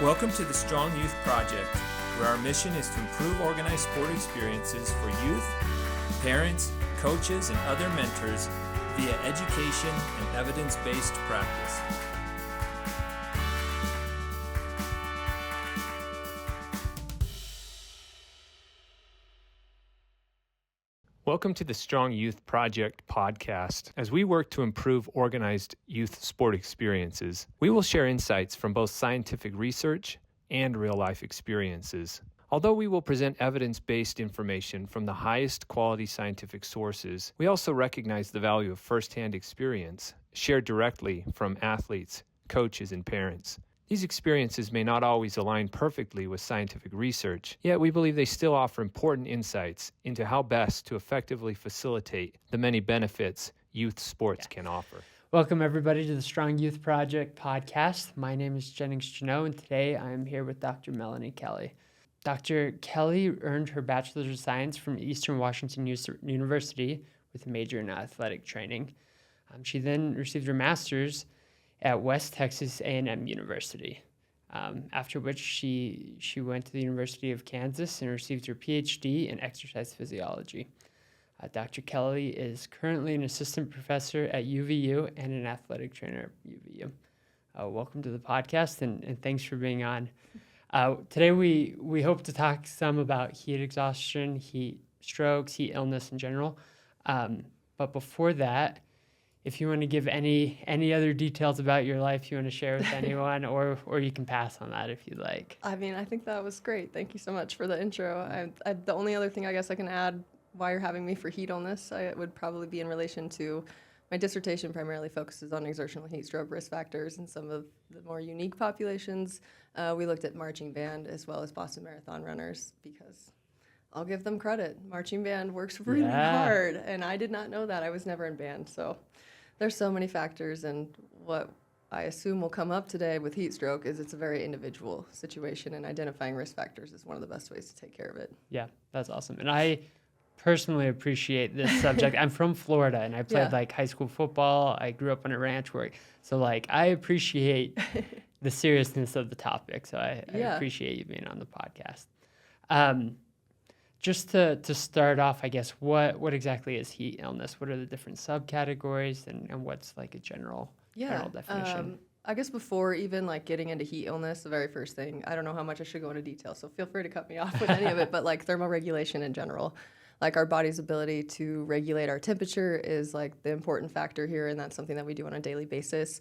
Welcome to the Strong Youth Project, where our mission is to improve organized sport experiences for youth, parents, coaches, and other mentors via education and evidence-based practice. Welcome to the Strong Youth Project podcast. As we work to improve organized youth sport experiences, we will share insights from both scientific research and real-life experiences. Although we will present evidence-based information from the highest quality scientific sources, we also recognize the value of firsthand experience shared directly from athletes, coaches, and parents. These experiences may not always align perfectly with scientific research, yet we believe they still offer important insights into how best to effectively facilitate the many benefits youth sports can offer. Welcome, everybody, to the Strong Youth Project podcast. My name is Jennings Genho, and today I am here with Dr. Melani Kelly. Dr. Kelly earned her Bachelor's of Science from Eastern Washington University with a major in athletic training. She then received her master's at West Texas A&M University, after which she went to the University of Kansas and received her PhD in exercise physiology. Dr. Kelly is currently an assistant professor at UVU and an athletic trainer at UVU. Welcome to the podcast, and thanks for being on. Today we hope to talk some about heat exhaustion, heat strokes, heat illness in general. But before that, if you want to give any other details about your life you want to share with anyone, or you can pass on that if you'd like. I mean, I think that was great. Thank you so much for the intro. The only other thing I guess I can add why you're having me for heat illness, it would probably be in relation to my dissertation primarily focuses on exertional heat stroke risk factors and some of the more unique populations. We looked at marching band as well as Boston Marathon runners because I'll give them credit. Marching band works really hard, and I did not know that. I was never in band, so there's so many factors, and what I assume will come up today with heat stroke is it's a very individual situation, and identifying risk factors is one of the best ways to take care of it. Yeah, that's awesome. And I personally appreciate this subject. I'm from Florida, and I played high school football. I grew up on a ranch so I appreciate the seriousness of the topic. So I appreciate you being on the podcast. Just to start off, I guess, what exactly is heat illness? What are the different subcategories, and what's a general definition? I guess before even getting into heat illness, the very first thing, I don't know how much I should go into detail, so feel free to cut me off with any of it, but thermoregulation in general. Our body's ability to regulate our temperature is the important factor here, and that's something that we do on a daily basis.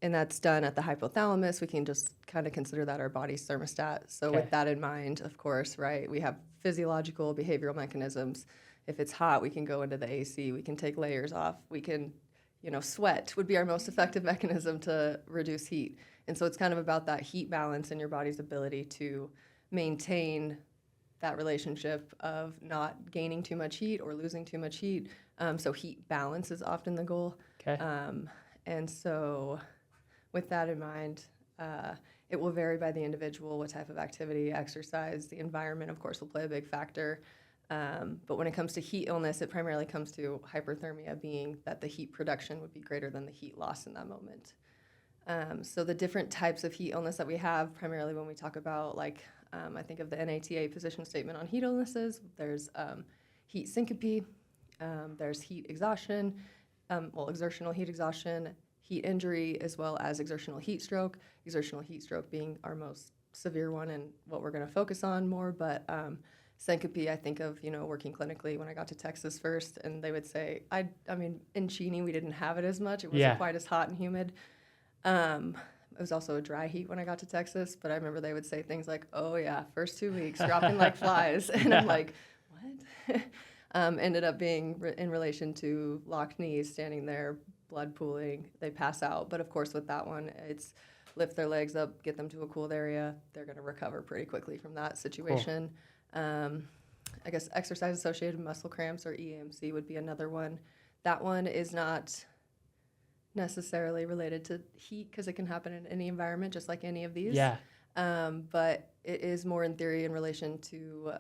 And that's done at the hypothalamus. We can just kind of consider that our body's thermostat. So with that in mind, of course, right, we have physiological, behavioral mechanisms. If it's hot, we can go into the AC. We can take layers off. We can, sweat would be our most effective mechanism to reduce heat. And so it's kind of about that heat balance and your body's ability to maintain that relationship of not gaining too much heat or losing too much heat. So heat balance is often the goal. Okay. And so with that in mind, it will vary by the individual, what type of activity, exercise, the environment, of course, will play a big factor. But when it comes to heat illness, it primarily comes to hyperthermia, being that the heat production would be greater than the heat loss in that moment. So the different types of heat illness that we have, primarily when we talk about, I think of the NATA position statement on heat illnesses, there's heat syncope, there's heat exhaustion, exertional heat exhaustion, heat injury, as well as exertional heat stroke. Exertional heat stroke being our most severe one and what we're going to focus on more. But syncope, I think of, working clinically when I got to Texas first, and they would say, I mean, in Cheney, we didn't have it as much. It wasn't quite as hot and humid. It was also a dry heat when I got to Texas, but I remember they would say things like, oh, yeah, first 2 weeks, dropping like flies. And I'm like, what? Ended up being in relation to locked knees, standing there, blood pooling, they pass out. But of course, with that one, it's lift their legs up, get them to a cooled area. They're going to recover pretty quickly from that situation. Cool. I guess exercise-associated muscle cramps, or EMC, would be another one. That one is not necessarily related to heat because it can happen in any environment, just like any of these. Yeah. But it is more in theory in relation to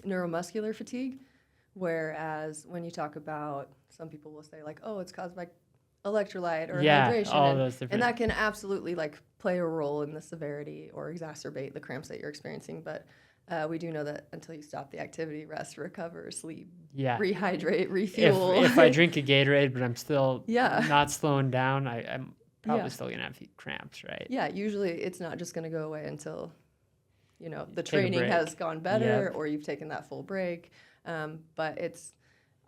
neuromuscular fatigue. Whereas when you talk about, some people will say it's caused by electrolyte or Yeah, hydration. all and, those different. and that can absolutely like play a role in the severity or exacerbate the cramps that you're experiencing. But we do know that until you stop the activity, rest, recover, sleep, Yeah. rehydrate, refuel. If I drink a Gatorade, but I'm still Yeah. not slowing down, I'm probably Yeah. still going to have cramps, right? Yeah, usually it's not just going to go away until, the Take a training break. has gone better Yep. or you've taken that full break. But it's,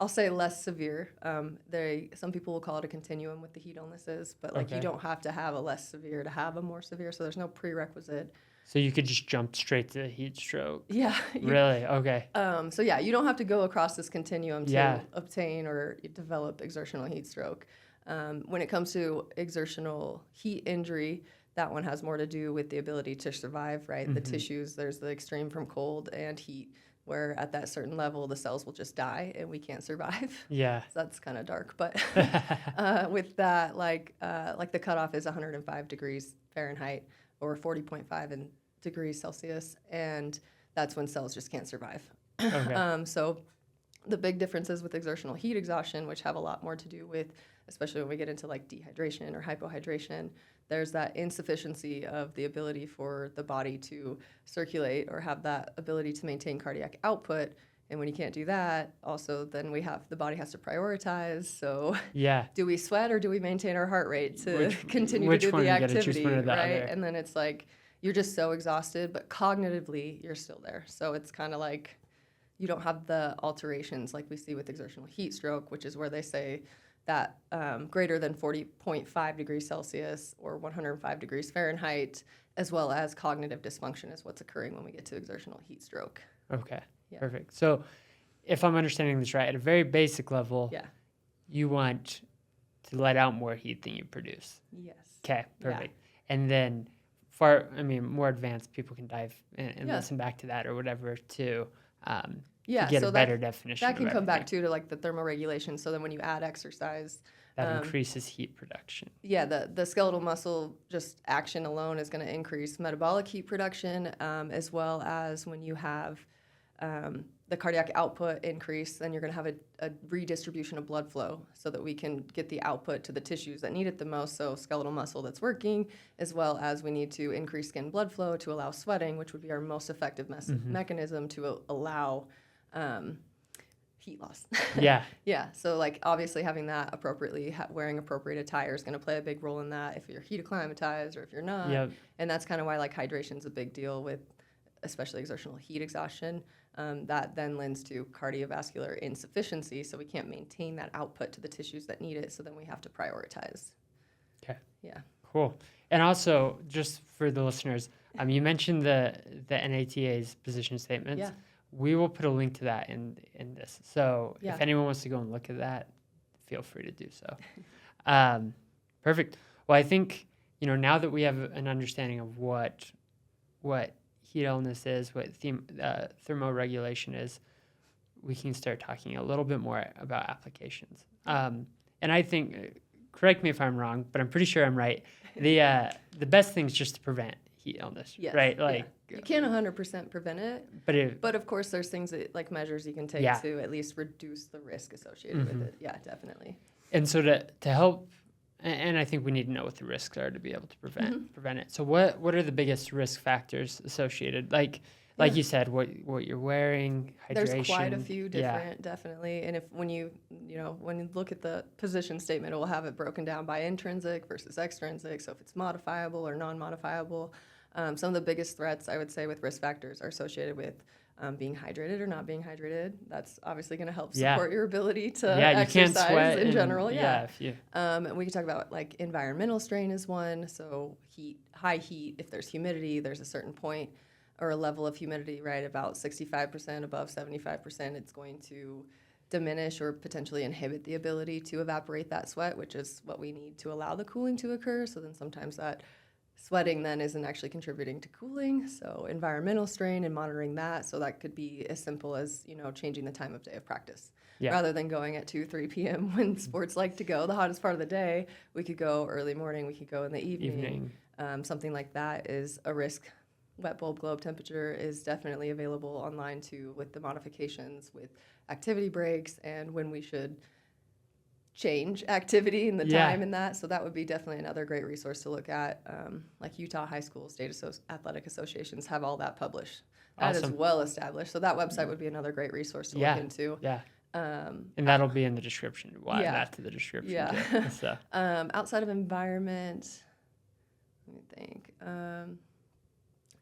I'll say less severe. Some people will call it a continuum with the heat illnesses, but like Okay. you don't have to have a less severe to have a more severe. So there's no prerequisite. So you could just jump straight to heat stroke. Yeah. Really? Okay. So yeah, you don't have to go across this continuum to Yeah. obtain or develop exertional heat stroke. When it comes to exertional heat injury, that one has more to do with the ability to survive, right? The tissues, there's the extreme from cold and heat, where at that certain level, the cells will just die and we can't survive. Yeah. So that's kind of dark. But with that, like the cutoff is 105 degrees Fahrenheit or 40.5 degrees Celsius, and that's when cells just can't survive. Okay. So the big differences with exertional heat exhaustion, which have a lot more to do with, especially when we get into like dehydration or hypohydration, there's that insufficiency of the ability for the body to circulate or have that ability to maintain cardiac output. And when you can't do that, also then the body has to prioritize. So Yeah. do we sweat or do we maintain our heart rate to continue to which do one? the You gotta choose activity, one or the right? other. And then it's like you're just so exhausted, but cognitively you're still there. So it's kind of like you don't have the alterations like we see with exertional heat stroke, which is where they say that greater than 40.5 degrees Celsius or 105 degrees Fahrenheit, as well as cognitive dysfunction is what's occurring when we get to exertional heat stroke. Okay. Yeah. Perfect. So if I'm understanding this right, at a very basic level, Yeah. you want to let out more heat than you produce. Yes. Okay. Yeah. Perfect. And then more advanced people can dive and Yeah. listen back to that or whatever to Yeah, get so a better definition. that can of come back everything. too to like the thermoregulation. So then when you add exercise, That increases heat production. yeah, the skeletal muscle just action alone is going to increase metabolic heat production, as well as when you have the cardiac output increase, then you're going to have a redistribution of blood flow so that we can get the output to the tissues that need it the most, so skeletal muscle that's working, as well as we need to increase skin blood flow to allow sweating, which would be our most effective mechanism to allow heat loss. Yeah. Yeah, so like obviously having that appropriately, wearing appropriate attire is going to play a big role in that if you're heat acclimatized or if you're not. Yep. And that's kind of why like hydration is a big deal with especially exertional heat exhaustion. That then lends to cardiovascular insufficiency, so we can't maintain that output to the tissues that need it, so then we have to prioritize. Okay. Yeah. Cool. And also, just for the listeners, you mentioned the NATA's position statements. Yeah. We will put a link to that in this. So Yeah. if anyone wants to go and look at that, feel free to do so. Perfect. Well, I think, now that we have an understanding of what heat illness is, what thermoregulation is, we can start talking a little bit more about applications. And I think, correct me if I'm wrong, but I'm pretty sure I'm right. The best thing is just to prevent heat illness, Yes. right? Yeah. Like You can't 100% prevent it, but of course there's things that, like measures you can take Yeah. to at least reduce the risk associated with it. Yeah, definitely. and so to help, and I think we need to know what the risks are to be able to prevent it. So what are the biggest risk factors associated? Like you said, what you're wearing, hydration. There's quite a few different, definitely. And when you look at the position statement, it will have it broken down by intrinsic versus extrinsic. So if it's modifiable or non-modifiable, some of the biggest threats I would say with risk factors are associated with being hydrated or not being hydrated. That's obviously going to help support your ability to exercise you can't sweat in general. And we can talk about like environmental strain is one. So high heat, if there's humidity, there's a certain point or a level of humidity, right? About 65%, above 75%, it's going to diminish or potentially inhibit the ability to evaporate that sweat, which is what we need to allow the cooling to occur. So then sometimes that sweating then isn't actually contributing to cooling. So environmental strain and monitoring that. So that could be as simple as, changing the time of day of practice. Yeah. Rather than going at 2, 3 p.m. when sports like to go, the hottest part of the day, we could go early morning, we could go in the evening. Something like that is a risk. Wet bulb globe temperature is definitely available online too, with the modifications, with activity breaks, and when we should change activity and the Yeah. time in that. So that would be definitely another great resource to look at. Like Utah High School State Athletic Associations have all that published. That is Awesome. well established. So that website would be another great resource to Yeah. look into. Yeah. Um, And that'll be in the description. We'll add yeah. that to the description Yeah. too. So, Outside of environment, let me think.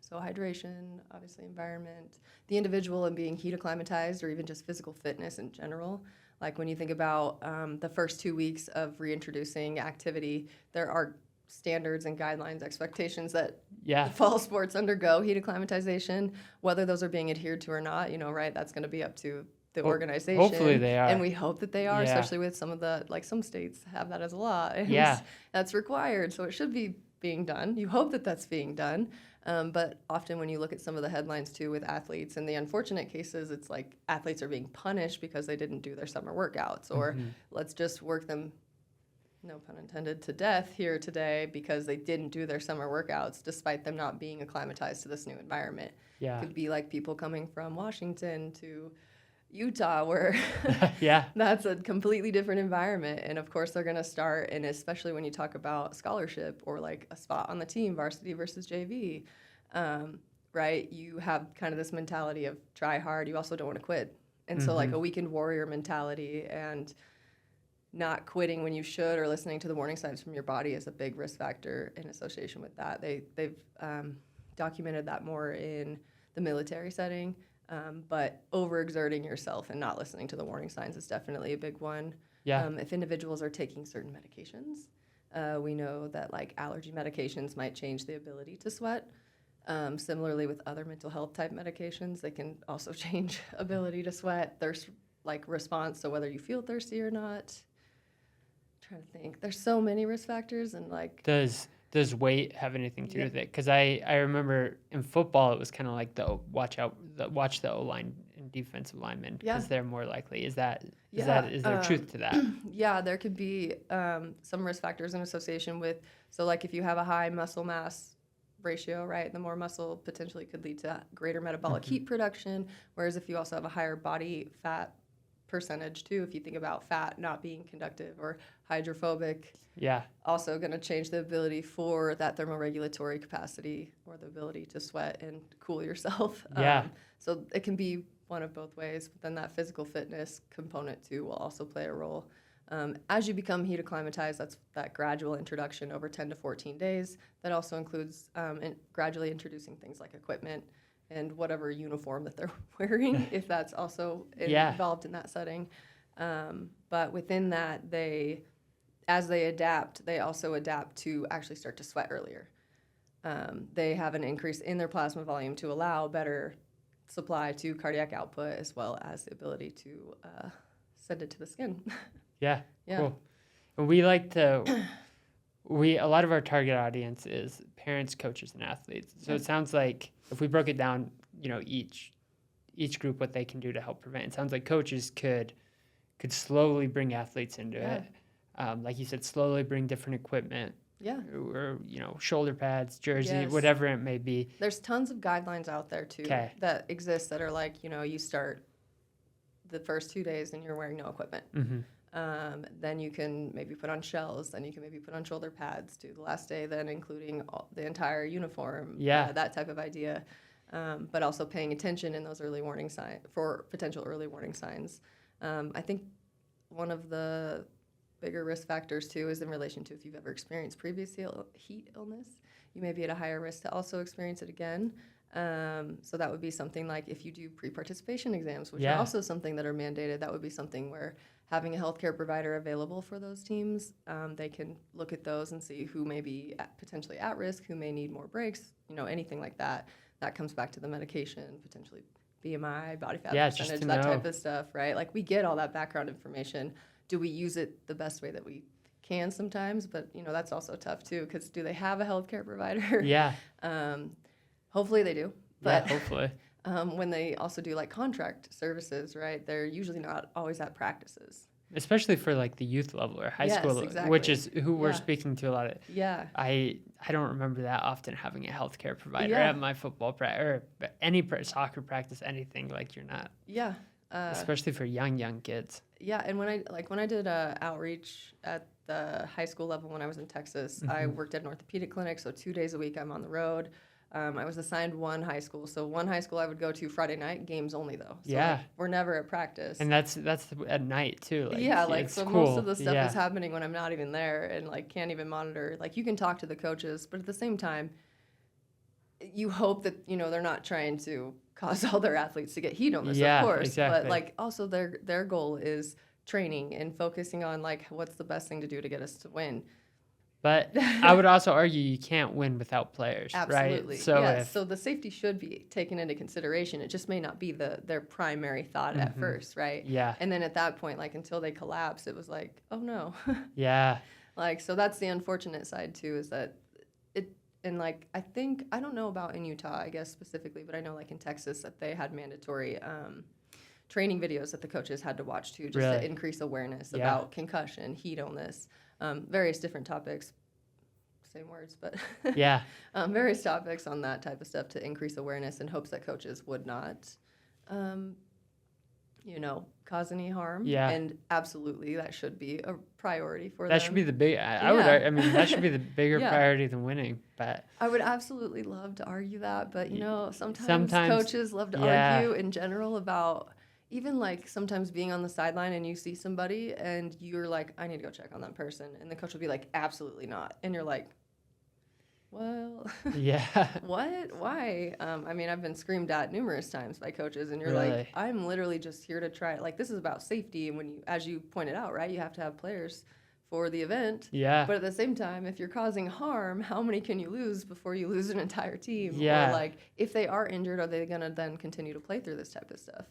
So hydration, obviously environment, the individual and being heat acclimatized, or even just physical fitness in general. Like when you think about the first 2 weeks of reintroducing activity, there are standards and guidelines, expectations that yeah. fall sports undergo heat acclimatization. Whether those are being adhered to or not, right, that's going to be up to the organization. Hopefully they are. And we hope that they are, Yeah. especially with some of the, like some states have that as a law. And Yeah. that's required. So it should be being done. You hope that that's being done. But often when you look at some of the headlines too with athletes, in the unfortunate cases, it's like athletes are being punished because they didn't do their summer workouts, or let's just work them, no pun intended, to death here today because they didn't do their summer workouts despite them not being acclimatized to this new environment. Yeah. It could be like people coming from Washington to Utah where Yeah. that's a completely different environment. And of course they're going to start, and especially when you talk about scholarship or like a spot on the team, varsity versus JV, right? You have kind of this mentality of try hard. You also don't want to quit. And so like a weekend warrior mentality and not quitting when you should, or listening to the warning signs from your body is a big risk factor in association with that. They've documented that more in the military setting. But overexerting yourself and not listening to the warning signs is definitely a big one. Yeah. If individuals are taking certain medications, we know that like allergy medications might change the ability to sweat. Similarly with other mental health type medications, they can also change ability to sweat, thirst like response, so whether you feel thirsty or not. I'm trying to think. There's so many risk factors and like Does weight have anything to do with it? Because I remember in football it was kind of like watch the O-line and defensive linemen because they're more likely. Is there truth to that? Yeah, there could be some risk factors in association with, so like if you have a high muscle mass ratio, right, the more muscle potentially could lead to greater metabolic heat production, whereas if you also have a higher body fat percentage too, if you think about fat not being conductive or hydrophobic, also going to change the ability for that thermoregulatory capacity or the ability to sweat and cool yourself. So it can be one of both ways, but then that physical fitness component too will also play a role. As you become heat acclimatized, that's that gradual introduction over 10 to 14 days. That also includes gradually introducing things like equipment and whatever uniform that they're wearing, if that's also involved in that setting. But within that, as they adapt, they also adapt to actually start to sweat earlier. They have an increase in their plasma volume to allow better supply to cardiac output, as well as the ability to send it to the skin. Yeah. Cool. And we like to, a lot of our target audience is parents, coaches, and athletes. So it sounds like if we broke it down, each group, what they can do to help prevent, it sounds like coaches could slowly bring athletes into it. Like you said, slowly bring different equipment. Or, shoulder pads, jersey, whatever it may be. There's tons of guidelines out there too that exist that are like, you start the first 2 days and you're wearing no equipment. Then you can maybe put on shells, then you can maybe put on shoulder pads to the last day, then including the entire uniform, that type of idea. But also paying attention in those early warning signs for potential early warning signs. I think one of the bigger risk factors too is in relation to if you've ever experienced previous heat illness, you may be at a higher risk to also experience it again. So that would be something like if you do pre-participation exams, which are also something that are mandated, that would be something where having a healthcare provider available for those teams, they can look at those and see who may be potentially at risk, who may need more breaks, anything like that. That comes back to the medication, potentially BMI, body fat percentage, that type of stuff, right? Like we get all that background information. Do we use it the best way that we can sometimes? But, that's also tough too, because do they have a healthcare provider? Hopefully they do. But hopefully. When they also do like contract services, right, they're usually not always at practices. Especially for like the youth level or high school, which is who we're speaking to a lot of. I don't remember that often having a healthcare provider at my football practice or any soccer practice, anything, like you're not. especially for young kids. Yeah, and when I did outreach at the high school level when I was in Texas, I worked at an orthopedic clinic, so 2 days a week I'm on the road. I was assigned one high school, so one high school I would go to Friday night, games only though. So Yeah. we're never at practice. And that's at night too. It's so cool. most of the stuff is happening when I'm not even there and can't even monitor. You can talk to the coaches, but at the same time, you hope that they're not trying to cause all their athletes to get heat illness, of course. Exactly. But also their goal is training and focusing on what's the best thing to do to get us to win. But I would also argue you can't win without players, Absolutely. right? So the safety should be taken into consideration. It just may not be their primary thought at first, right? Yeah. And then at that point, until they collapse, it was oh no. Yeah. So that's the unfortunate side too, is that and I think, I don't know about in Utah, I guess specifically, but I know in Texas that they had mandatory training videos that the coaches had to watch too, just to increase awareness about concussion, heat illness, various different topics. Same words, but yeah, various topics on that type of stuff to increase awareness in hopes that coaches would not, cause any harm. Yeah. And absolutely, that should be a priority for them. That should be the big. I mean, that should be the bigger priority than winning. But I would absolutely love to argue that, but sometimes coaches love to argue in general about even sometimes being on the sideline and you see somebody and you're I need to go check on that person, and the coach will be absolutely not, and you're well, yeah, what? Why? I mean, I've been screamed at numerous times by coaches, and you're Really? I'm literally just here to try. This is about safety, and when you, as you pointed out, right, you have to have players for the event. Yeah. But at the same time, if you're causing harm, how many can you lose before you lose an entire team? Yeah. Or if they are injured, are they gonna then continue to play through this type of stuff?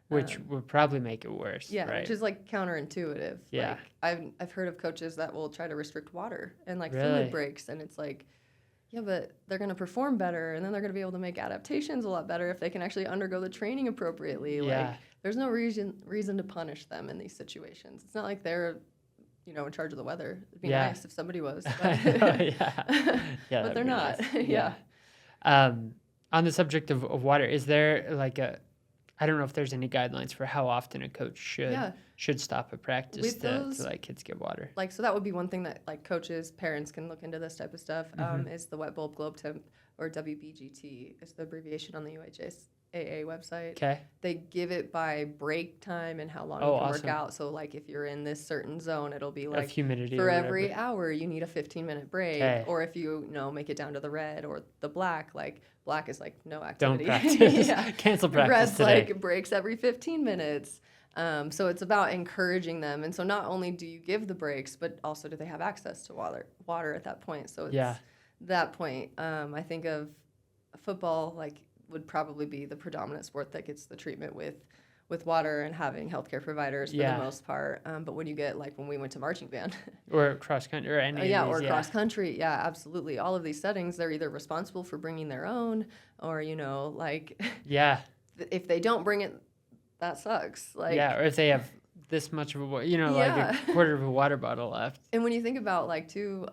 Which would probably make it worse. Yeah, right? which is counterintuitive. Yeah. I've heard of coaches that will try to restrict water and Really? fluid breaks, and it's yeah, but they're going to perform better, and then they're going to be able to make adaptations a lot better if they can actually undergo the training appropriately. Yeah. There's no reason to punish them in these situations. It's not like they're, in charge of the weather. It'd be nice if somebody was. But, yeah, but they're not. Nice. Yeah. On the subject of water, is there I don't know if there's any guidelines for how often a coach should stop a practice With to those, let kids get water. So that would be one thing that coaches, parents can look into this type of stuff. Is the wet bulb globe temp, or WBGT is the abbreviation on the UHSAA website. Okay. They give it by break time and how long you can work out. So if you're in this certain zone, it'll be Of humidity for or every hour you need a 15-minute break. Okay. Or if you make it down to the red or the black, black is no Don't activity. practice. Yeah. Cancel practice Red's today. breaks every 15 minutes. So it's about encouraging them. And so not only do you give the breaks, but also do they have access to water at that point. So it's that point. I think of football, would probably be the predominant sport that gets the treatment with water and having healthcare providers for the most part. But when you get when we went to marching band. Or cross country or any of these, cross country. Yeah, absolutely. All of these settings, they're either responsible for bringing their own or, yeah. if they don't bring it, that sucks. Or if they have this much of a, a quarter of a water bottle left. And when you think about too,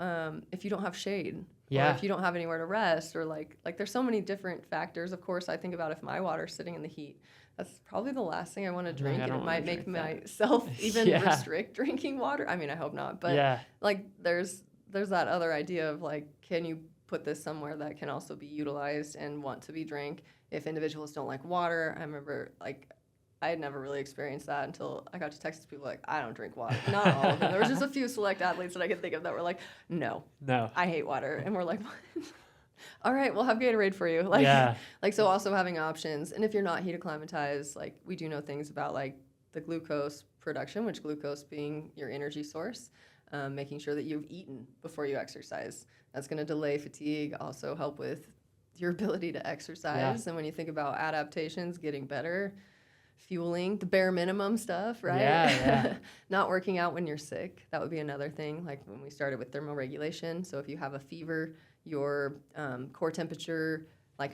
if you don't have shade, or if you don't have anywhere to rest, or there's so many different factors. Of course, I think about if my water's sitting in the heat, that's probably the last thing I want to drink, and it might make myself even restrict drinking water. I mean, I hope not, but there's that other idea of can you put this somewhere that can also be utilized and want to be drank? If individuals don't like water, I remember I had never really experienced that until I got to Texas. People I don't drink water. Not all of them. There was just a few select athletes that I could think of that were no, I hate water. And we're what? All right, we'll have Gatorade for you. So also having options. And if you're not heat acclimatized, we do know things about the glucose production, which glucose being your energy source, making sure that you've eaten before you exercise. That's going to delay fatigue, also help with your ability to exercise. And when you think about adaptations, getting better, fueling, the bare minimum stuff, right? Yeah. Not working out when you're sick. That would be another thing, when we started with thermoregulation. So if you have a fever, your core temperature,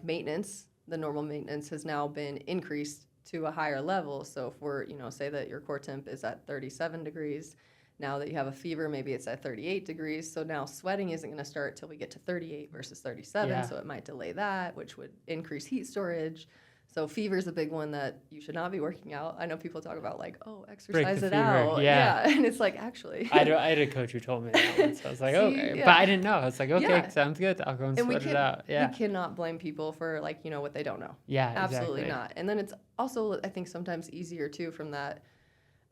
maintenance, the normal maintenance has now been increased to a higher level. So if we're, say that your core temp is at 37 degrees, now that you have a fever, maybe it's at 38 degrees. So now sweating isn't going to start till we get to 38 versus 37. So it might delay that, which would increase heat storage. So fever is a big one that you should not be working out. I know people talk about like, oh, Break exercise the it fever. out. Yeah. And it's like, actually. I had a coach who told me that once. I was like, See, okay. yeah. But I didn't know. I was like, okay, Yeah. sounds good. I'll go and sweat it out. We Yeah. cannot blame people for like, what they don't know. Yeah, Absolutely exactly. not. And then it's also, I think, sometimes easier too from that.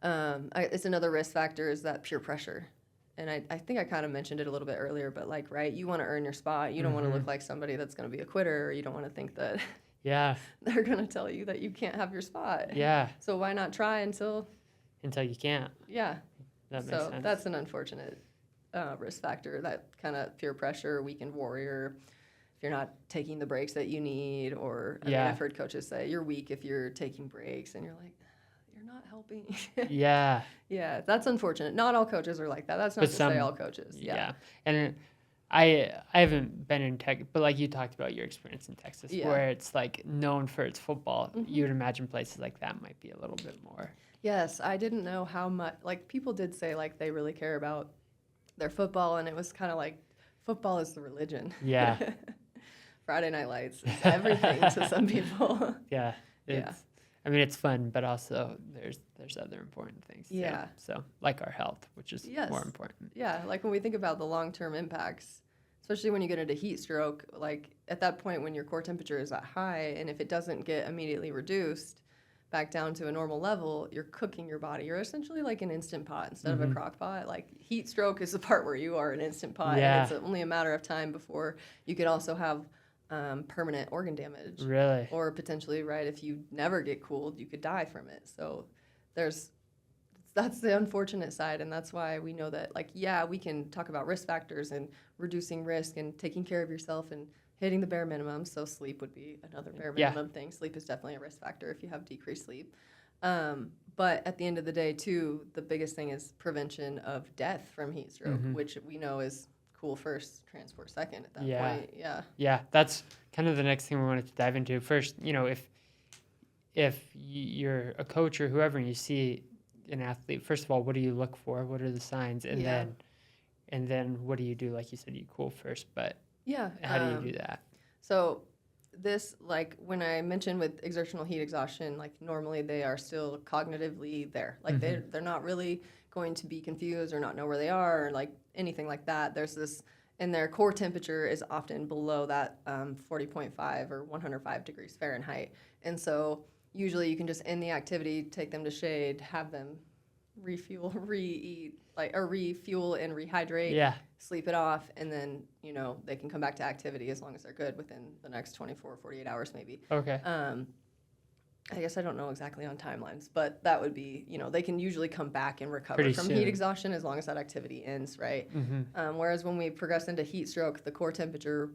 It's another risk factor is that peer pressure. And I think I kind of mentioned it a little bit earlier, but like, right, you want to earn your spot. You don't want to look like somebody that's going to be a quitter, or you don't want to think that Yeah. they're going to tell you that you can't have your spot. Yeah. So why not try until You can't. yeah. That makes So sense. that's an unfortunate risk factor, that kind of peer pressure, weekend warrior. If you're not taking the breaks that you need, or I mean, I've heard coaches say you're weak if you're taking breaks, and you're like, you're not helping. Yeah. Yeah, that's unfortunate. Not all coaches are like that. That's not to say all coaches. Yeah. And I haven't been in tech, but like you talked about your experience in Texas, where it's like known for its football. You would imagine places like that might be a little bit more. Yes, I didn't know how much, like people did say like they really care about their football, and it was kind of like football is the religion. Yeah. Friday Night Lights is everything to some people. Yeah. I mean, it's fun, but also there's other important things. Yeah. Too. So like our health, which is more important. Yeah, like when we think about the long-term impacts, especially when you get into heat stroke, like at that point when your core temperature is that high, and if it doesn't get immediately reduced back down to a normal level, you're cooking your body. You're essentially like an Instant Pot instead of a crock pot. Like heat stroke is the part where you are an Instant Pot, and it's only a matter of time before you could also have permanent organ damage. Really? Or potentially, right, if you never get cooled, you could die from it. So that's the unfortunate side, and that's why we know that, like, yeah, we can talk about risk factors and reducing risk and taking care of yourself and hitting the bare minimum. So sleep would be another bare minimum thing. Sleep is definitely a risk factor if you have decreased sleep. But at the end of the day, too, the biggest thing is prevention of death from heat stroke, which we know is cool first, transport second at that point. Yeah, that's kind of the next thing we wanted to dive into. First, if you're a coach or whoever and you see an athlete, first of all, what do you look for? What are the signs? And then what do you do? Like you said, you cool first, but how do you do that? So this, like when I mentioned with exertional heat exhaustion, like normally they are still cognitively there. Like they're not really going to be confused or not know where they are or like anything like that. There's this, and their core temperature is often below that 40.5 or 105 degrees Fahrenheit. And so usually you can just end the activity, take them to shade, have them refuel, refuel and rehydrate, sleep it off, and then, they can come back to activity as long as they're good within the next 24, 48 hours maybe. Okay. I guess I don't know exactly on timelines, but that would be, they can usually come back and recover Pretty from soon. heat exhaustion as long as that activity ends, right? Whereas when we progress into heat stroke, the core temperature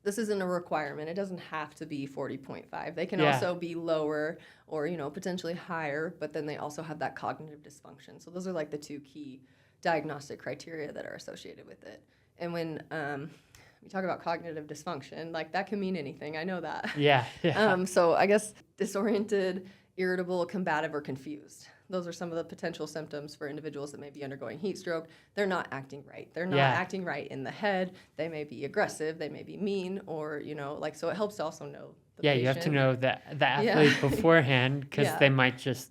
this isn't a requirement. It doesn't have to be 40.5. They can also be lower or, potentially higher, but then they also have that cognitive dysfunction. So those are like the two key diagnostic criteria that are associated with it. And when we talk about cognitive dysfunction, like that can mean anything. I know that. Yeah. So I guess disoriented, irritable, combative, or confused. Those are some of the potential symptoms for individuals that may be undergoing heat stroke. They're not acting right. They're not acting right in the head. They may be aggressive. They may be mean, or, so it helps to also know the patient. You have to know the athlete beforehand, because they might just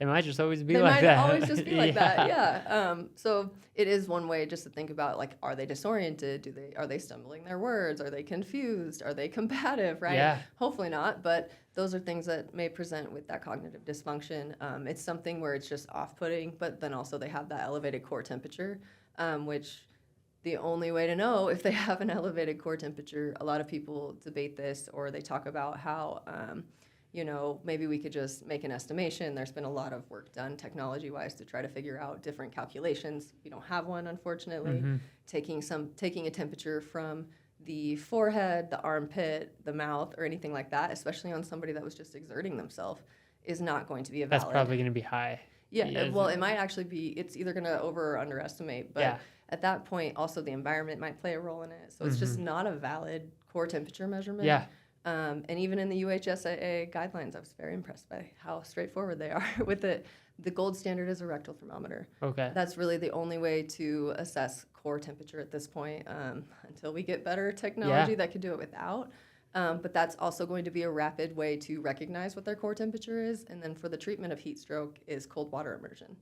always be like that. They might always just be like that, so it is one way just to think about, like, are they disoriented? Are they stumbling their words? Are they confused? Are they combative, right? Yeah. Hopefully not, but those are things that may present with that cognitive dysfunction. It's something where it's just off-putting, but then also they have that elevated core temperature, which the only way to know if they have an elevated core temperature, a lot of people debate this, or they talk about how maybe we could just make an estimation. There's been a lot of work done technology-wise to try to figure out different calculations. We don't have one, unfortunately. Taking a temperature from the forehead, the armpit, the mouth, or anything like that, especially on somebody that was just exerting themselves, is not going to be a valid. That's probably going to be high. Yeah, well, it might actually be, it's either going to over or underestimate, but at that point, also the environment might play a role in it. So it's just not a valid core temperature measurement. Yeah. And even in the UHSAA guidelines, I was very impressed by how straightforward they are with it. The gold standard is a rectal thermometer. Okay. That's really the only way to assess core temperature at this point, until we get better technology that could do it without. But that's also going to be a rapid way to recognize what their core temperature is. And then for the treatment of heat stroke is cold water immersion.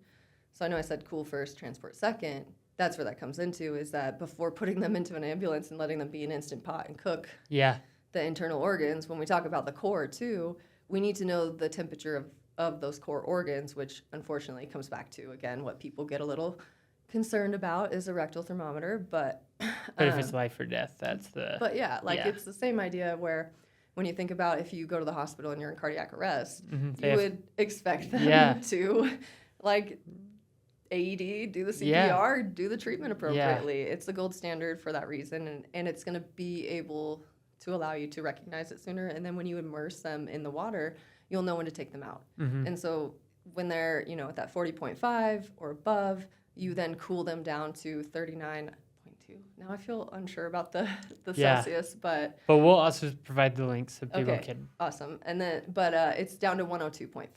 So I know I said cool first, transport second. That's where that comes into, is that before putting them into an ambulance and letting them be an instant pot and cook the internal organs, when we talk about the core too, we need to know the temperature of those core organs, which unfortunately comes back to, again, what people get a little concerned about is a rectal thermometer. But if it's life or death, that's the... But yeah, it's the same idea where when you think about if you go to the hospital and you're in cardiac arrest, you would expect them to, like, AED, do the CPR, do the treatment appropriately. It's the gold standard for that reason, and it's going to be able to allow you to recognize it sooner. And then when you immerse them in the water, you'll know when to take them out. And so when they're, at that 40.5 or above, you then cool them down to 39.2. Now I feel unsure about the Celsius, but we'll also provide the links so people can. Awesome. And then, but it's down to 102.5.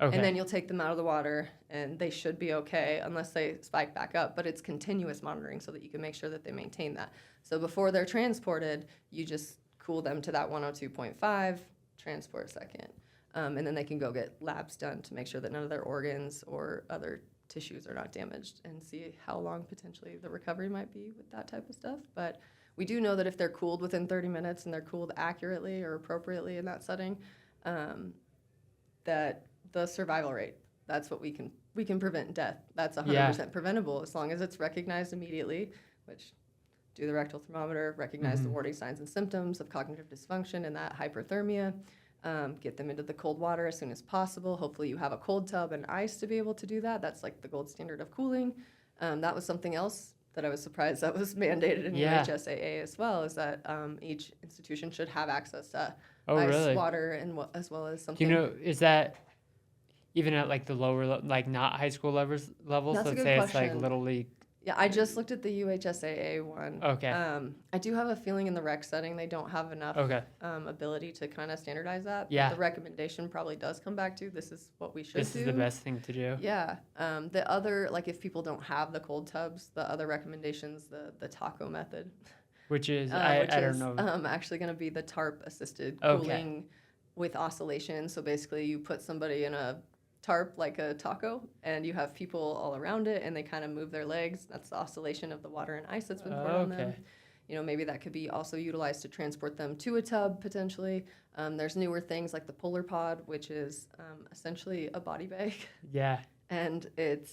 Okay. And then you'll take them out of the water, and they should be okay unless they spike back up. But it's continuous monitoring so that you can make sure that they maintain that. So before they're transported, you just cool them to that 102.5, transport second. And then they can go get labs done to make sure that none of their organs or other tissues are not damaged, and see how long potentially the recovery might be with that type of stuff. But we do know that if they're cooled within 30 minutes and they're cooled accurately or appropriately in that setting, that the survival rate, that's what we can prevent death. That's 100% preventable as long as it's recognized immediately, which do the rectal thermometer, recognize the warning signs and symptoms of cognitive dysfunction and that hyperthermia, get them into the cold water as soon as possible. Hopefully you have a cold tub and ice to be able to do that. That's like the gold standard of cooling. That was something else that I was surprised that was mandated in UHSAA as well, is that each institution should have access to ice, water, and as well as something. Is that even at like the lower, like not high school levels? That's Let's say it's like Little League. Yeah, I just looked at the UHSAA one. Okay. I do have a feeling in the rec setting they don't have enough ability to kind of standardize that. Yeah. But the recommendation probably does come back to this is what we should do. This is the best thing to do. Yeah. The other, like if people don't have the cold tubs, the other recommendations, the taco method. Which is, I don't know. Actually going to be the tarp assisted cooling with oscillation. So basically you put somebody in a tarp like a taco, and you have people all around it, and they kind of move their legs. That's the oscillation of the water and ice that's been poured on them. Maybe that could be also utilized to transport them to a tub potentially. There's newer things like the Polar Pod, which is essentially a body bag. Yeah. And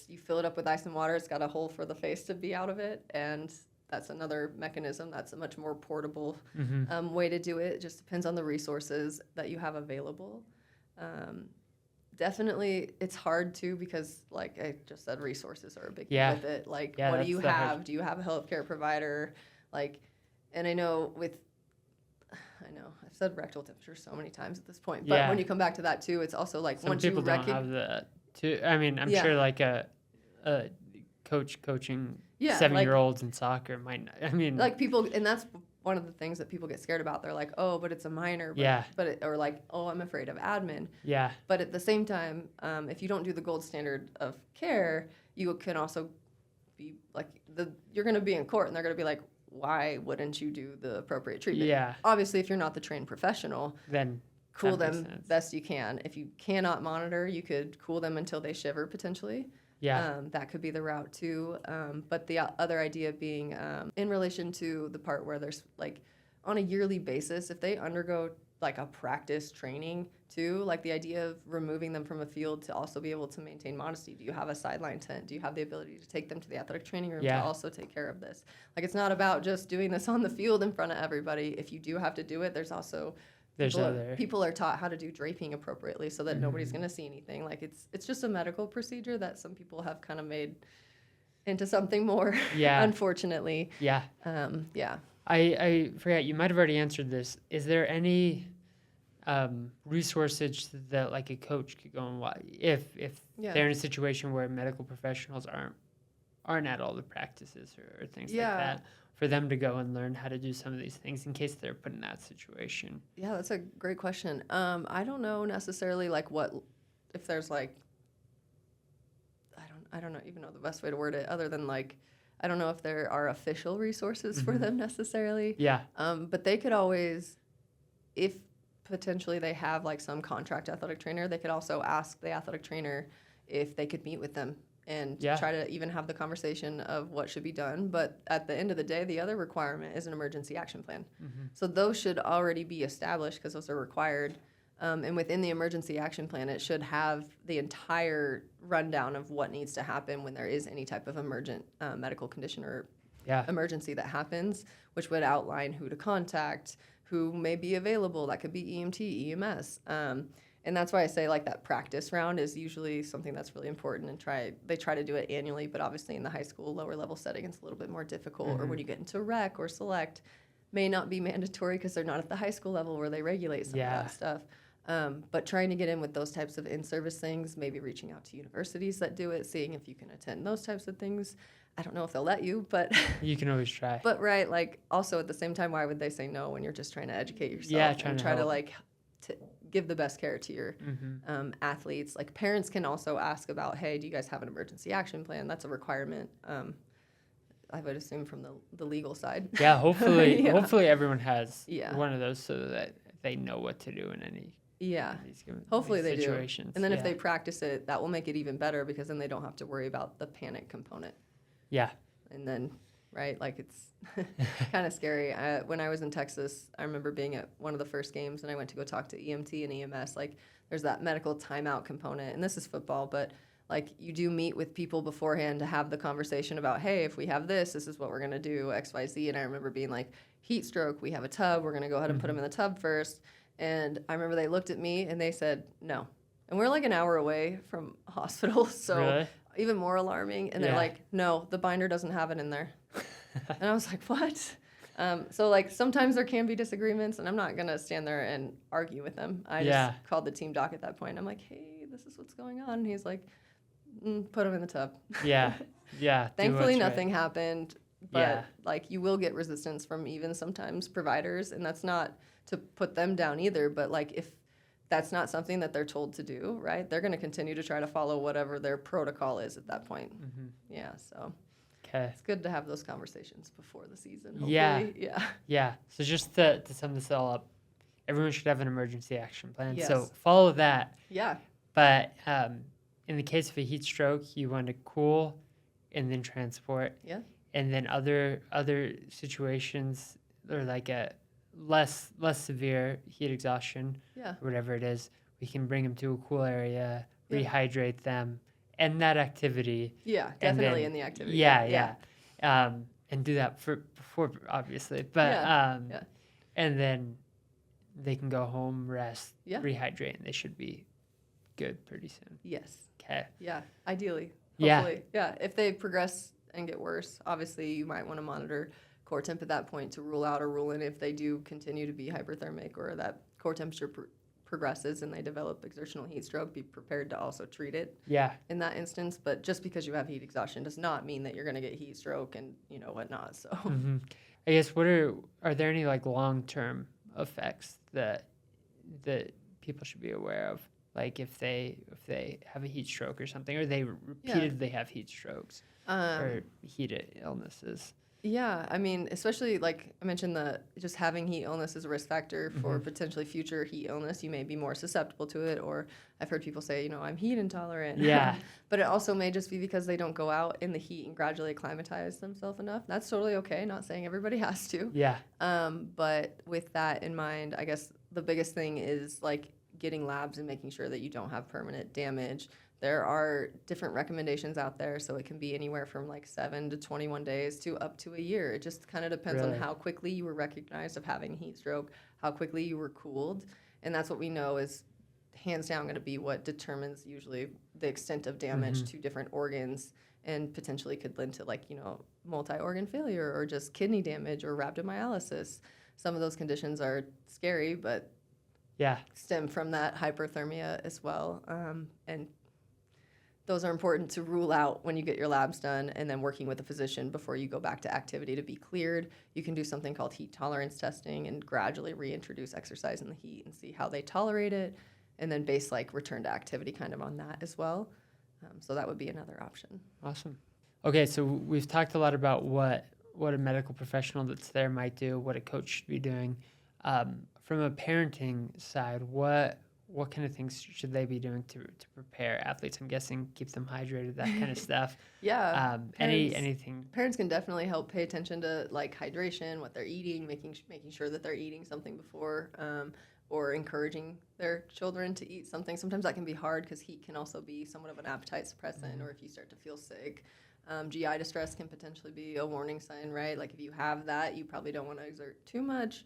you fill it up with ice and water. It's got a hole for the face to be out of it, and that's another mechanism. That's a much more portable way to do it. It just depends on the resources that you have available. Definitely, it's hard too because, like I just said, resources are a big thing with it. Like, what do you have? Do you have a healthcare provider? Like, and I know I've said rectal temperature so many times at this point, but when you come back to that too, it's also like some once people you don't have that too. I mean, I'm sure like a coaching 7-year-olds in soccer might not. I mean, like people, and that's one of the things that people get scared about. They're like, oh, but it's a minor. Or like, oh, I'm afraid of admin. Yeah. But at the same time, if you don't do the gold standard of care, you can also be like, you're going to be in court and they're going to be like, why wouldn't you do the appropriate treatment? Yeah. Obviously, if you're not the trained professional, then cool them best you can. If you cannot monitor, you could cool them until they shiver potentially. Yeah. That could be the route too. But the other idea being in relation to the part where there's like on a yearly basis, if they undergo like a practice training too, like the idea of removing them from a field to also be able to maintain modesty. Do you have a sideline tent? Do you have the ability to take them to the athletic training room to also take care of this? Like it's not about just doing this on the field in front of everybody. If you do have to do it, there's also people are taught how to do draping appropriately so that nobody's going to see anything. Like it's just a medical procedure that some people have kind of made into something more, unfortunately. Yeah. I forgot, you might have already answered this. Is there any resources that like a coach could go and watch if they're in a situation where medical professionals aren't at all the practices or things like that? For them to go and learn how to do some of these things in case they're put in that situation? Yeah, that's a great question. I don't know necessarily like what, if there's like, I don't know even know the best way to word it other than like, I don't know if there are official resources for them necessarily. Yeah. But they could always if potentially they have like some contract athletic trainer, they could also ask the athletic trainer if they could meet with them and try to even have the conversation of what should be done. But at the end of the day, the other requirement is an emergency action plan. So those should already be established because those are required. And within the emergency action plan, it should have the entire rundown of what needs to happen when there is any type of emergent medical condition or emergency that happens, which would outline who to contact, who may be available. That could be EMT, EMS. And that's why I say like that practice round is usually something that's really important, and they try to do it annually, but obviously in the high school lower level setting it's a little bit more difficult, or when you get into rec or select may not be mandatory because they're not at the high school level where they regulate some of that stuff. But trying to get in with those types of in-service things, maybe reaching out to universities that do it, seeing if you can attend those types of things. I don't know if they'll let you, but you can always try. But right, like also at the same time, why would they say no when you're just trying to educate yourself and try to like to give the best care to your athletes? Like parents can also ask about, hey, do you guys have an emergency action plan? That's a requirement. I would assume from the legal side. Yeah, hopefully everyone has one of those so that they know what to do in any hopefully they situations. Do. And then if they practice it, that will make it even better because then they don't have to worry about the panic component. Yeah. And then, right, like it's kind of scary. When I was in Texas, I remember being at one of the first games and I went to go talk to EMT and EMS. Like there's that medical timeout component, and this is football, but like you do meet with people beforehand to have the conversation about, hey, if we have this is what we're going to do, X, Y, Z. And I remember being like, heat stroke, we have a tub, we're going to go ahead and put them in the tub first. And I remember they looked at me and they said, no. And we're like an hour away from hospital, so even more alarming. And they're like, no, the binder doesn't have it in there. And I was like, what? So like sometimes there can be disagreements, and I'm not going to stand there and argue with them. I just called the team doc at that point. I'm like, hey, this is what's going on. And he's like, put him in the tub. Thankfully nothing happened, but like you will get resistance from even sometimes providers, and that's not to put them down either, but like if that's not something that they're told to do, right, they're going to continue to try to follow whatever their protocol is at that point. So it's good to have those conversations before the season, hopefully. So just to sum this all up, everyone should have an emergency action plan, so follow that. But in the case of a heat stroke, you want to cool and then transport. And then other situations, or like a less severe heat exhaustion, or whatever it is, we can bring them to a cool area, rehydrate them, end that activity. Definitely in the activity. And do that before, obviously. But and then they can go home, rest, rehydrate, and they should be good pretty soon. Okay. Ideally. Hopefully. If they progress and get worse, obviously you might want to monitor core temp at that point to rule out or rule in if they do continue to be hyperthermic, or that core temperature progresses and they develop exertional heat stroke. Be prepared to also treat it in that instance. But just because you have heat exhaustion does not mean that you're going to get heat stroke and whatnot. So I guess are there any like long-term effects that people should be aware of? Like if they have a heat stroke or something, or they repeatedly have heat strokes or heat illnesses. I mean, especially like I mentioned, just having heat illness is a risk factor for potentially future heat illness. You may be more susceptible to it, or I've heard people say, I'm heat intolerant. But it also may just be because they don't go out in the heat and gradually acclimatize themselves enough. That's totally okay. Not saying everybody has to. But with that in mind, I guess the biggest thing is like getting labs and making sure that you don't have permanent damage. There are different recommendations out there, so it can be anywhere from like 7 to 21 days to up to a year. It just kind of depends on how quickly you were recognized of having heat stroke, how quickly you were cooled, and that's what we know is hands down going to be what determines usually the extent of damage to different organs, and potentially could lend to like multi-organ failure or just kidney damage or rhabdomyolysis. Some of those conditions are scary, but stem from that hyperthermia as well, and those are important to rule out when you get your labs done, and then working with a physician before you go back to activity to be cleared. You can do something called heat tolerance testing and gradually reintroduce exercise in the heat and see how they tolerate it, and then base like return to activity kind of on that as well. So that would be another option. Awesome. Okay, so we've talked a lot about what a medical professional that's there might do, what a coach should be doing. from a parenting side, what kind of things should they be doing to prepare athletes? I'm guessing keep them hydrated, that kind of stuff. Yeah. Anything? Parents can definitely help pay attention to like hydration, what they're eating, making sure that they're eating something before, or encouraging their children to eat something. Sometimes that can be hard because heat can also be somewhat of an appetite suppressant, or if you start to feel sick. GI distress can potentially be a warning sign, right? Like if you have that, you probably don't want to exert too much.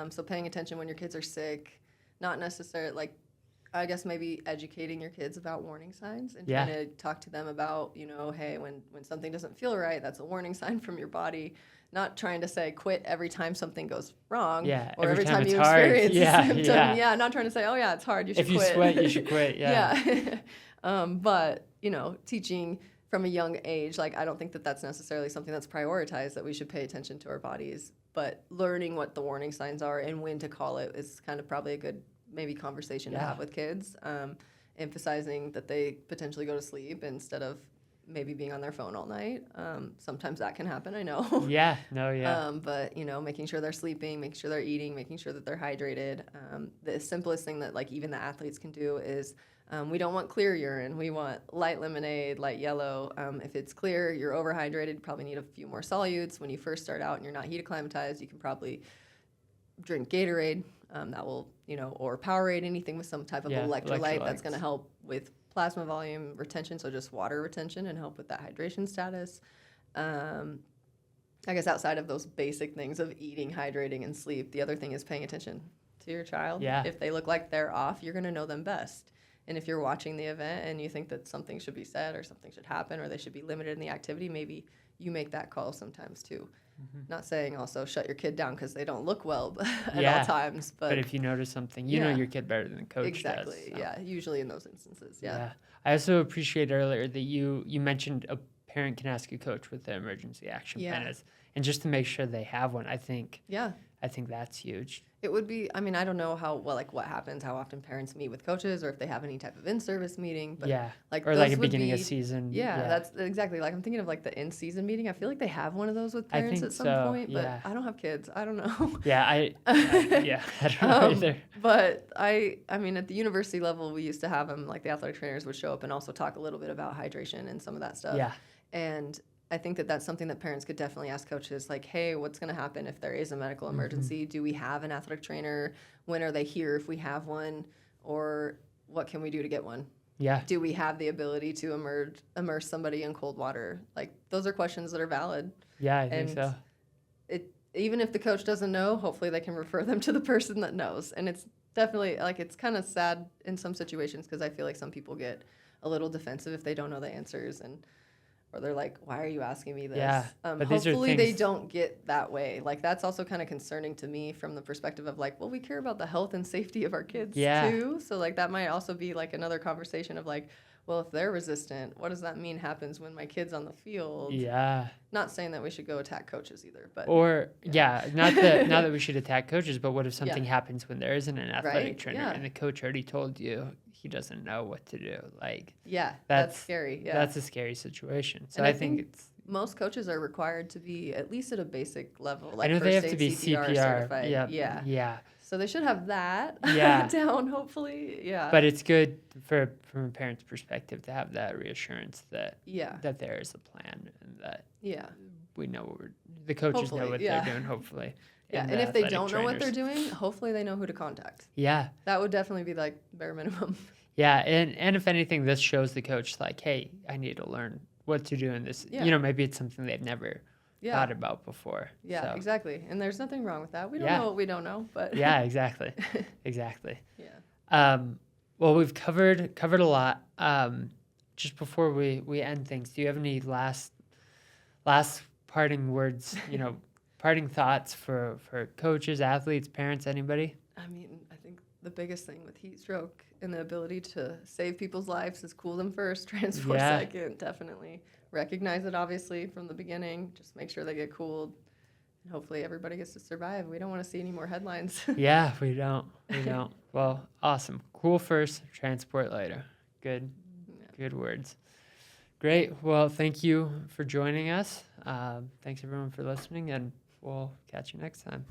So paying attention when your kids are sick, not necessarily like, I guess maybe educating your kids about warning signs and trying to talk to them about, hey, when something doesn't feel right, that's a warning sign from your body. Not trying to say quit every time something goes wrong, or every time you experience a symptom. Yeah, not trying to say, oh yeah, it's hard, you should quit. If you sweat, you should quit. Yeah. But teaching from a young age, like I don't think that that's necessarily something that's prioritized, that we should pay attention to our bodies. But learning what the warning signs are and when to call it is kind of probably a good maybe conversation to have with kids, emphasizing that they potentially go to sleep instead of maybe being on their phone all night. Sometimes that can happen, I know. But, making sure they're sleeping, making sure they're eating, making sure that they're hydrated. The simplest thing that, like, even the athletes can do is we don't want clear urine. We want light lemonade, light yellow. If it's clear, you're overhydrated, you probably need a few more solutes. When you first start out and you're not heat acclimatized, you can probably drink Gatorade. That will, or Powerade, anything with some type of electrolyte that's going to help with plasma volume retention, so just water retention, and help with that hydration status. I guess outside of those basic things of eating, hydrating, and sleep, the other thing is paying attention to your child. Yeah. If they look like they're off, you're going to know them best. And if you're watching the event and you think that something should be said or something should happen or they should be limited in the activity, maybe you make that call sometimes too. Not saying also shut your kid down because they don't look well at all times. But if you notice something, you know your kid better than the coach does. Exactly, So. yeah, usually in those instances, yeah. I also appreciate earlier that you mentioned a parent can ask a coach what the emergency action plan is. And just to make sure they have one, I think that's huge. It would be, I mean, I don't know what happens, how often parents meet with coaches, or if they have any type of in-service meeting. But or like a beginning of season. Yeah, that's exactly. Like I'm thinking of like the in-season meeting. I feel like they have one of those with parents at some point, but I don't have kids. I don't know. I don't know either. But I mean, at the university level, we used to have them, like the athletic trainers would show up and also talk a little bit about hydration and some of that stuff. Yeah. And I think that that's something that parents could definitely ask coaches, like, hey, what's going to happen if there is a medical emergency? Do we have an athletic trainer? When are they here if we have one? Or what can we do to get one? Yeah. Do we have the ability to immerse somebody in cold water? Like, those are questions that are valid. Yeah, I think so. Even if the coach doesn't know, hopefully they can refer them to the person that knows. And it's definitely, like, it's kind of sad in some situations because I feel like some people get a little defensive if they don't know the answers or they're like, why are you asking me this? Yeah, but hopefully they don't get that way. Like, that's also kind of concerning to me from the perspective of like, well, we care about the health and safety of our kids too. So like that might also be like another conversation of like, well, if they're resistant, what does that mean happens when my kid's on the field? Yeah. Not saying that we should go attack coaches either, but. Not that we should attack coaches, but what if something happens when there isn't an athletic trainer and the coach already told you he doesn't know what to do? Like, that's scary. Yeah. That's a scary situation. So I think it's. Most coaches are required to be at least at a basic level. Like I know they have to be CPR certified. Yeah. So they should have that down, hopefully. Yeah. But it's good from a parent's perspective to have that reassurance that that there is a plan and that we know the coaches know what they're doing, hopefully. Yeah, and if they don't know what they're doing, hopefully they know who to contact. Yeah. That would definitely be like bare minimum. Yeah, and if anything, this shows the coach like, hey, I need to learn what to do in this. Yeah. Maybe it's something they've never thought about before. Yeah, so. Exactly. And there's nothing wrong with that. We don't know what we don't know, but yeah, exactly. Exactly. Yeah. Well, we've covered a lot. Just before we end things, do you have any last parting words, parting thoughts for coaches, athletes, parents, anybody? I mean, I think the biggest thing with heat stroke and the ability to save people's lives is cool them first, transport second, definitely. Recognize it, obviously, from the beginning. Just make sure they get cooled. And hopefully everybody gets to survive. We don't want to see any more headlines. Yeah, we don't. Well, awesome. Cool first, transport later. Good words. Great. Well, thank you for joining us. Thanks, everyone, for listening, and we'll catch you next time.